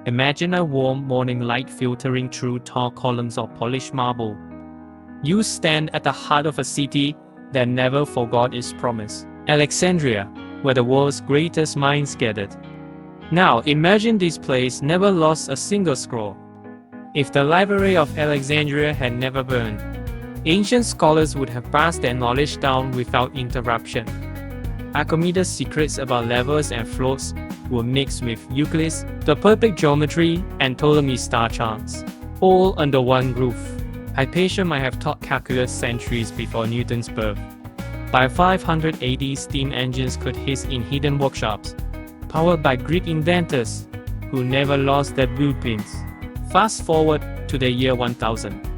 Imagine a warm morning light filtering through tall columns of polished marble. You stand at the heart of a city that never forgot its promise, Alexandria, where the world's greatest minds gathered. Now imagine this place never lost a single scroll. If the Library of Alexandria had never burned, ancient scholars would have passed their knowledge down without interruption. Archimedes' secrets about levels and floats were mixed with Euclid's the perfect geometry and Ptolemy's star charts, all under one roof. Hypatia might have taught calculus centuries before Newton's birth. By 500 AD, steam engines could hiss in hidden workshops, powered by Greek inventors who never lost their blueprints. Fast forward to the year 1000.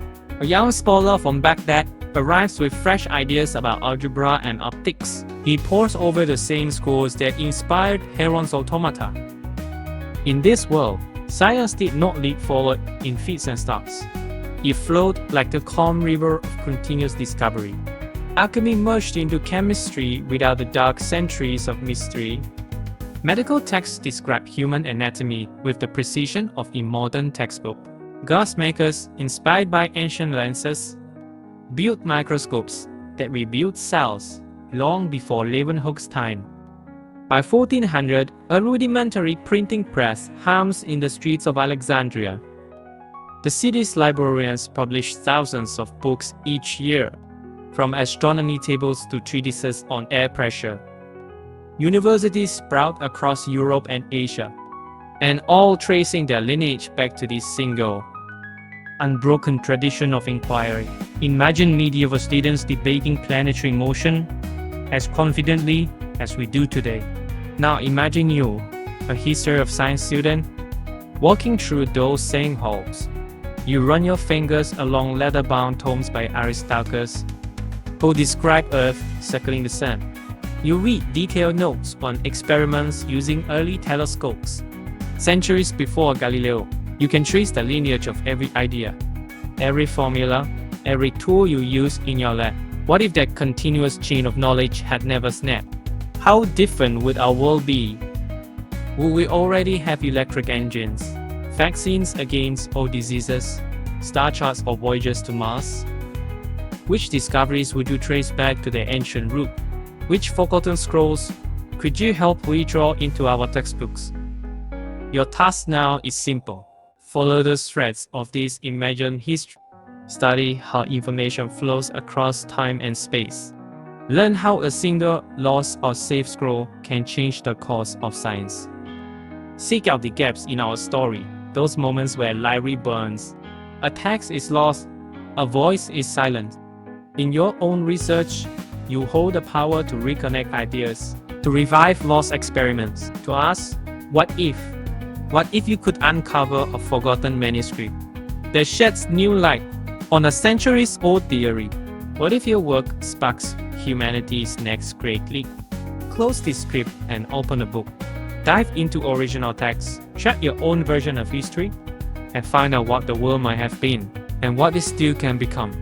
A young scholar from Baghdad arrives with fresh ideas about algebra and optics. He pores over the same scrolls that inspired Heron's automata. In this world, science did not leap forward in fits and starts. It flowed like the calm river of continuous discovery. Alchemy merged into chemistry without the dark centuries of mystery. Medical texts describe human anatomy with the precision of a modern textbook. Glassmakers, inspired by ancient lenses, built microscopes that revealed cells long before Leeuwenhoek's time. By 1400, a rudimentary printing press hums in the streets of Alexandria. The city's librarians published thousands of books each year, from astronomy tables to treatises on air pressure. Universities sprout across Europe and Asia, and all tracing their lineage back to this single, unbroken tradition of inquiry. Imagine medieval students debating planetary motion as confidently as we do today. Now imagine you, a history of science student, walking through those same halls. You run your fingers along leather-bound tomes by Aristarchus, who describe Earth circling the Sun. You read detailed notes on experiments using early telescopes. Centuries before Galileo, you can trace the lineage of every idea, every formula, every tool you use in your lab. What if that continuous chain of knowledge had never snapped? How different would our world be? Would we already have electric engines, vaccines against all diseases, star charts for voyages to Mars? Which discoveries would you trace back to their ancient root? Which forgotten scrolls could you help redraw into our textbooks? Your task now is simple. Follow the threads of this imagined history. Study how information flows across time and space. Learn how a single lost or saved scroll can change the course of science. Seek out the gaps in our story, those moments where a library burns, a text is lost, a voice is silent. In your own research, you hold the power to reconnect ideas, to revive lost experiments, to ask, what if? What if you could uncover a forgotten manuscript that sheds new light on a centuries-old theory? What if your work sparks humanity's next great leap? Close this script and open a book. Dive into original texts, check your own version of history, and find out what the world might have been and what it still can become.